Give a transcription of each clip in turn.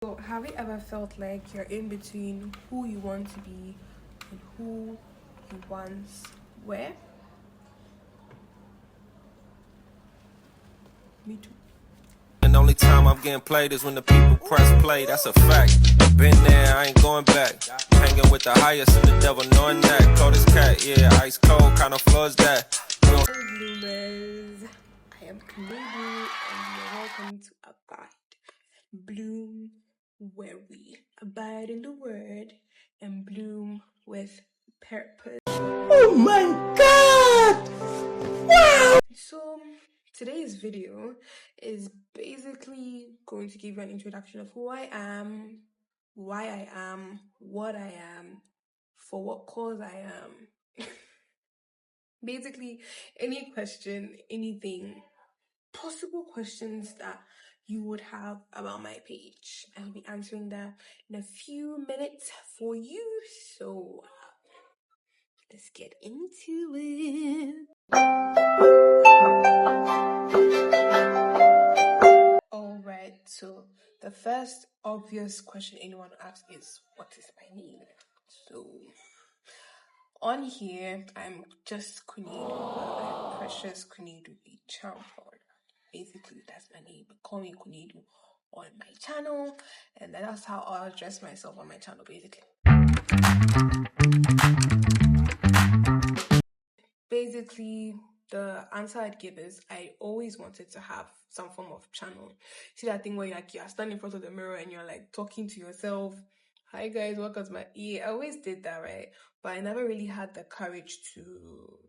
So, have you ever felt like you're in between who you want to be and who you once were? Me too. And the only time I'm getting played is when the people press play. That's a fact. Been there, I ain't going back. Hanging with the highest and the devil knowing that. Cold as cat, yeah, ice cold, kind of floor is that. Hello, bloomers. I am Kunedu, and you're welcome to Abide. Bloom where we abide in the word and bloom with purpose. Oh my god! Wow! So, today's video is basically going to give you an introduction of who I am, why I am, what I am, for what cause I am. Basically, any question, anything, possible questions that you would have about my page. I'll be answering that in a few minutes for you. So, let's get into it. Alright, so the first obvious question anyone asks is, what is my name? So, on here, I'm just Kunedu, I'm Precious Kunedu Champion. Basically, that's my name. Call me Kunedu on my channel, and that's how I'll address myself on my channel, basically. Basically, the answer I'd give is I always wanted to have some form of channel. See that thing where you're standing in front of the mirror and you're like talking to yourself. Hi guys, welcome to my I always did that, right? But I never really had the courage to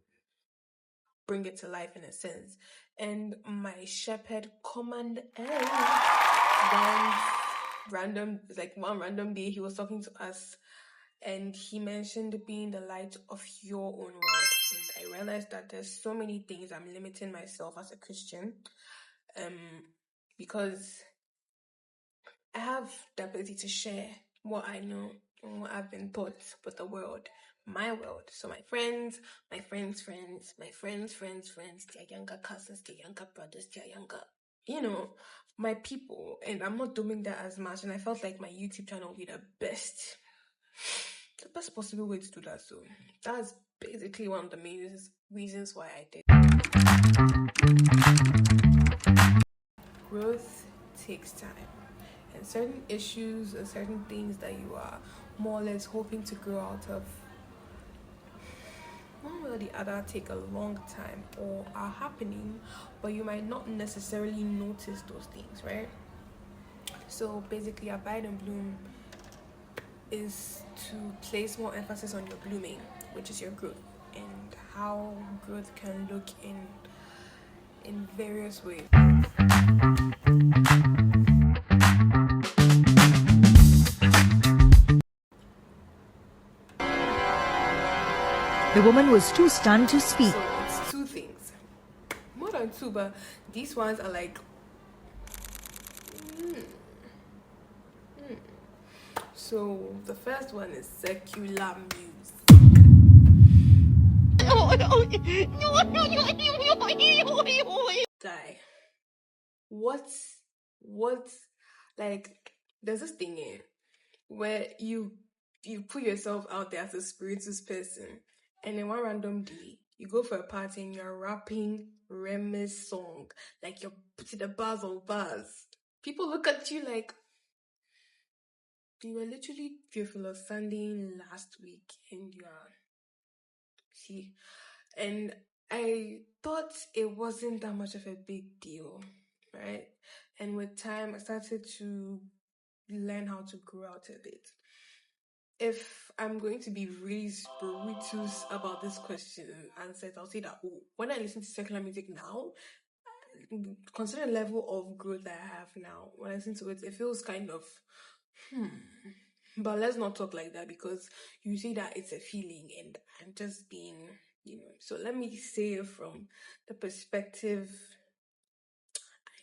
bring it to life in a sense. And my shepherd command one random day he was talking to us and he mentioned being the light of your own world. And I realized that there's so many things I'm limiting myself as a Christian, because I have the ability to share what I know and what I've been taught with the world, my world. So my friends, their younger cousins, their younger brothers, their younger, my people. And I'm not doing that as much. And I felt like my YouTube channel would be the best possible way to do that. So that's basically one of the main reasons why I did. Growth takes time, and certain issues and certain things that you are more or less hoping to grow out of, one way or the other, take a long time or are happening, but you might not necessarily notice those things, right? So basically, Abide and Bloom is to place more emphasis on your blooming, which is your growth, and how growth can look in various ways. The woman was too stunned to speak. So it's two things, more than two, but these ones are like So the first one is secular music. Die. What's like, there's this thing here where you put yourself out there as a spiritual person, and then one random day you go for a party and you're rapping Remy's song, like you're putting the bars on bars. People look at you like you were literally fearful of standing last week, and and I thought it wasn't that much of a big deal, right? And with time, I started to learn how to grow out of it. If I'm going to be really spiritus about this question and answers, I'll say that when I listen to secular music now, consider the level of growth that I have now. When I listen to it, it feels kind of But let's not talk like that, because you see that it's a feeling and I'm just being, So let me say it from the perspective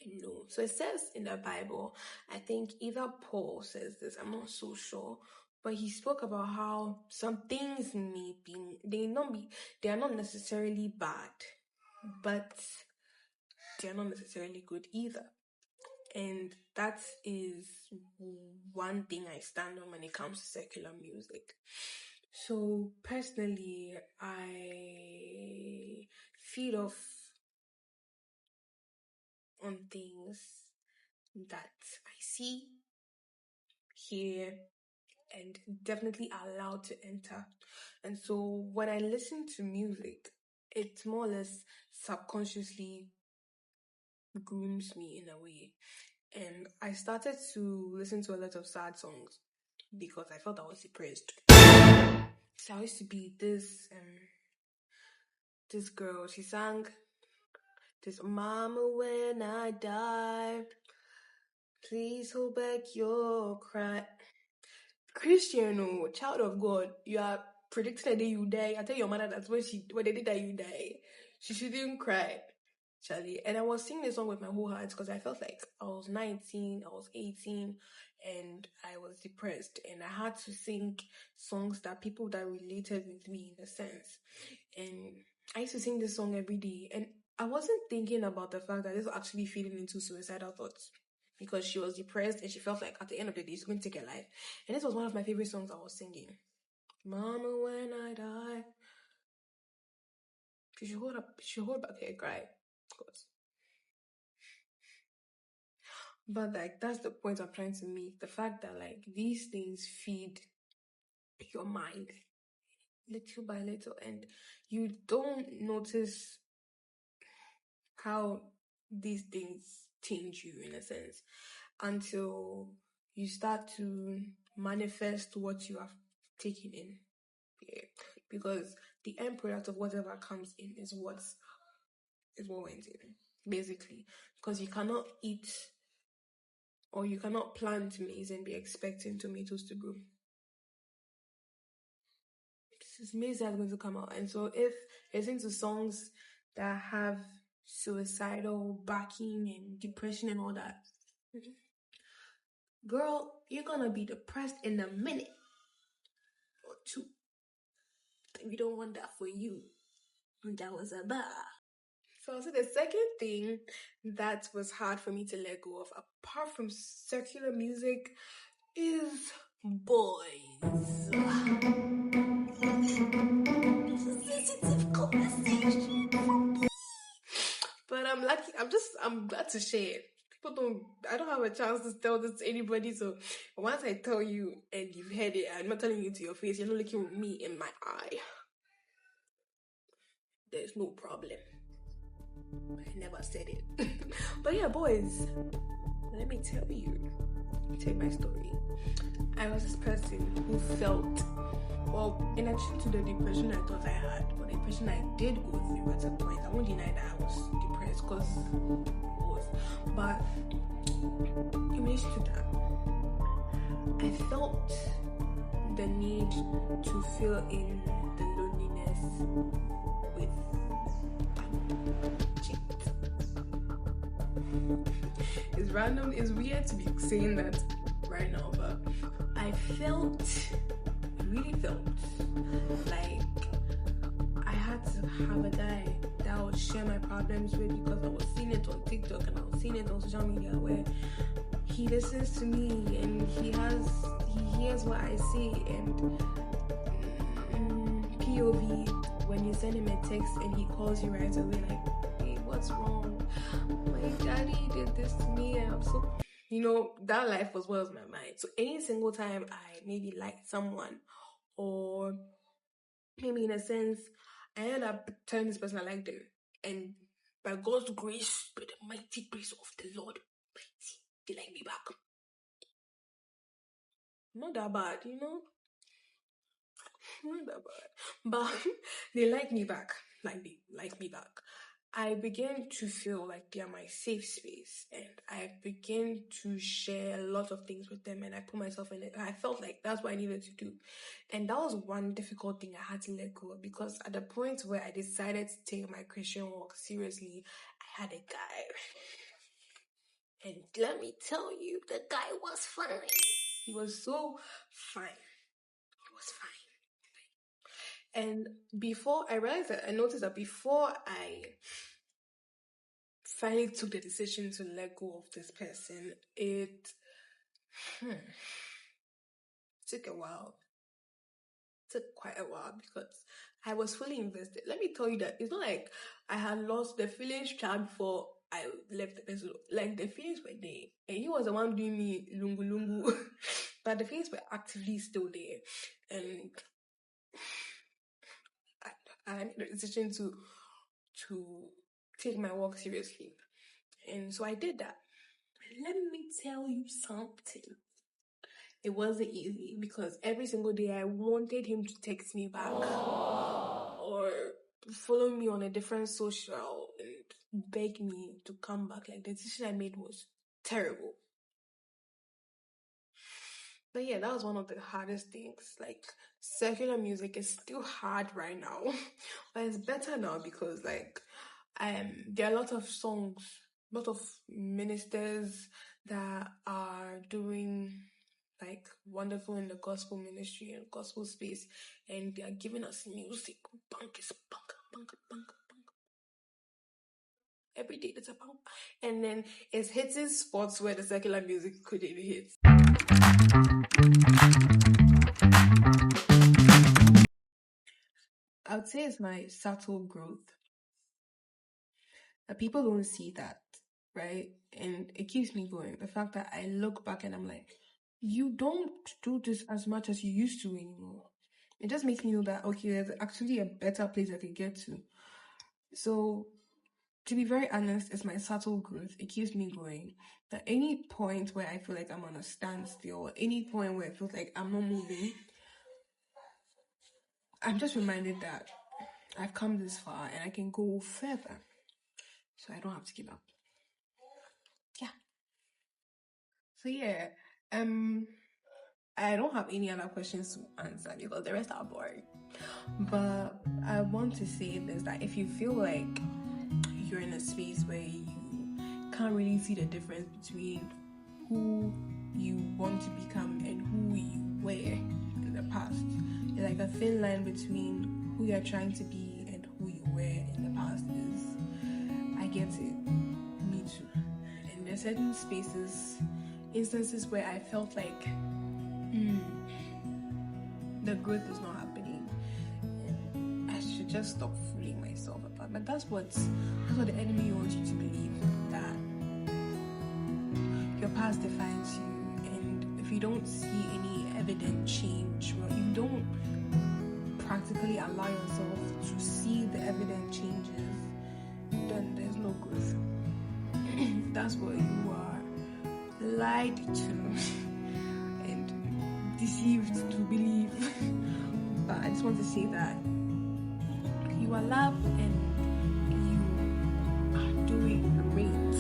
I know. So it says in the Bible, I think either Paul says this, I'm not so sure, but he spoke about how some things they are not necessarily bad, but they are not necessarily good either. And that is one thing I stand on when it comes to secular music. So personally, I feed off on things that I see, hear, and definitely allowed to enter. And so when I listen to music, it more or less subconsciously grooms me in a way. And I started to listen to a lot of sad songs because I felt I was depressed. So I used to be this girl. She sang this "Mama, when I die, please hold back your cry." Christian, oh, child of God, you are predicting the day you die. I tell your mother that when the day that you die, she shouldn't cry, Charlie. And I was singing this song with my whole heart because I felt like I was 19, I was 18, and I was depressed, and I had to sing songs that people that related with me in a sense. And I used to sing this song every day, and I wasn't thinking about the fact that this was actually feeding into suicidal thoughts. Because she was depressed and she felt like at the end of the day she's going to take her life. And this was one of my favorite songs I was singing. Mama, when I die. She should hold back her cry. Of course. But like that's the point I'm trying to make. The fact that like these things feed your mind little by little, and you don't notice how these things change you in a sense until you start to manifest what you have taken in. Yeah. Because the end product of whatever comes in is what went in, basically. Because you cannot eat or you cannot plant maize and be expecting tomatoes to grow. This is maize that's going to come out. And so if listen to songs that have suicidal backing and depression and all that, girl, you're gonna be depressed in a minute or two. We don't want that for you. That was a bar. So the second thing that was hard for me to let go of, apart from secular music, is boys. Sensitive conversation. But I'm glad to share it. I don't have a chance to tell this to anybody, so once I tell you and you've heard it, I'm not telling you to your face, you're not looking at me in my eye. There's no problem. I never said it. But yeah, boys, let me tell my story. I was this person who felt, well, in addition to the depression I thought I had, or the depression I did go through at a point, I won't deny that I was depressed because I was. But in relation to that, I felt the need to fill in the loneliness with cheat. It's random, it's weird to be saying that right now, but I really felt like I had to have a guy that I would share my problems with, because I was seeing it on TikTok and I was seeing it on social media where he listens to me and he hears what I say, and POV, when you send him a text and he calls you right away like, hey, what's wrong? My daddy did this to me and I'm so, that life was what was my mind. So any single time I maybe liked someone, or maybe in a sense I ended up telling this person I liked them, and by God's grace, by the mighty grace of the Lord, they like me back. Not that bad, not that bad, but they like me back. I began to feel like they are my safe space, and I began to share a lot of things with them, and I put myself in it. I felt like that's what I needed to do, and that was one difficult thing I had to let go of, because at the point where I decided to take my Christian walk seriously, I had a guy, and let me tell you, the guy was fine. He was so fine. He was fine. And before I realized that, I noticed that before I finally took the decision to let go of this person, it took a while. Took quite a while because I was fully invested. Let me tell you that it's not like I had lost the feelings child before I left the person. Like, the feelings were there, and he was the one doing me lungu lungu, but the feelings were actively still there, and I made the decision to take my work seriously, and so I did that. Let me tell you something. It wasn't easy because every single day I wanted him to text me back or follow me on a different social and beg me to come back. Like, the decision I made was terrible. But yeah, that was one of the hardest things. Like, secular music is still hard right now, but it's better now because like there are a lot of songs, a lot of ministers that are doing like wonderful in the gospel ministry and gospel space, and they are giving us music. Punk is punk. Every day it's a punk, and then it's hitting spots where the secular music couldn't hit. I would say it's my subtle growth. People don't see that, right? And it keeps me going. The fact that I look back and I'm like, you don't do this as much as you used to anymore. It just makes me know that, okay, there's actually a better place I can get to. So, to be very honest, it's my subtle growth. It keeps me going. At any point where I feel like I'm on a standstill, any point where it feels like I'm not moving, I'm just reminded that I've come this far and I can go further. So I don't have to give up. Yeah. So yeah, I don't have any other questions to answer because the rest are boring. But I want to say this, that if you feel like you're in a space where you can't really see the difference between who you want to become and who you were in the past, it's like a thin line between who you're trying to be and who you were in the past is, I get it, me too. And there's certain instances where I felt like the growth is not happening and I should just stop fooling myself about. But that's what the enemy wants you to believe, that your past defines you, and if you don't see any evident change, or you don't practically allow yourself to see the evident changes, then there's no growth. That's what you are lied to and deceived to believe. But I just want to say that you are loved and you are doing great.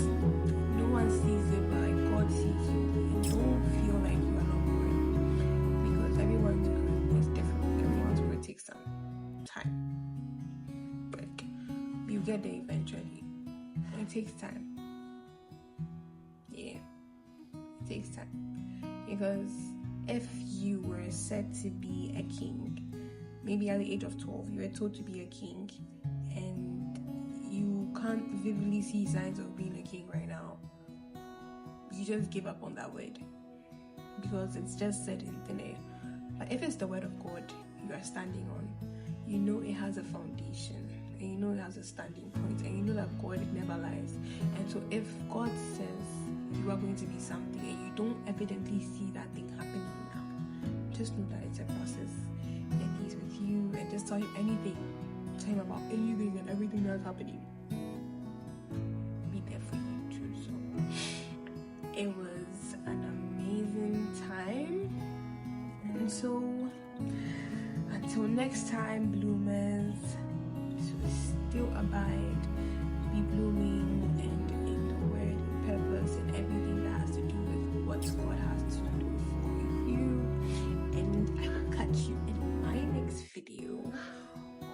No one sees it, but like God sees you. And don't feel like you are not growing, because everyone's growth is different. Everyone's growth takes some time, but you get there eventually. It takes time. Yeah, it takes time. Because if you were set to be a king, maybe at the age of 12, you were told to be a king, and you can't vividly see signs of being a king right now, you just give up on that word because it's just said in thin air. But if it's the word of God you are standing on, you know it has a foundation, and you know it has a standing point, and you know that God never lies. And so if God says you are going to be something and you don't evidently see that thing happening now, just know that it's a process, and He's with you, and just tell Him anything. Tell Him about anything and everything that's happening. Be there for you too. So it was an amazing time, and so until next time, bloomers, so still abide, be blooming, and in the word, in purpose, and everything that has to do with what God has to do for you. And I will catch you in my next video.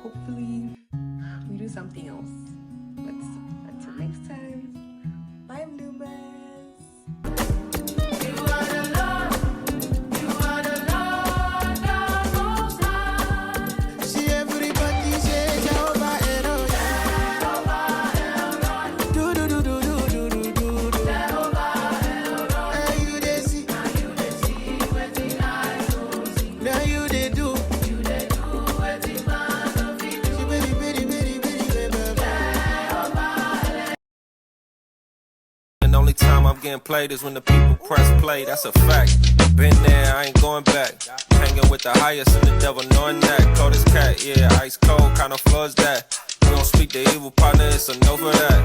Hopefully we do something else. But until next time, bye bloomers. See everybody say Jehovah Elroy. Do do do do. time I'm getting played is when the people press play. That's a fact. Been there, I ain't going back. Hanging with the highest and the devil knowing that. Cold as cat, yeah, ice cold, kind of floors that. We don't speak the evil partner, it's a no for that.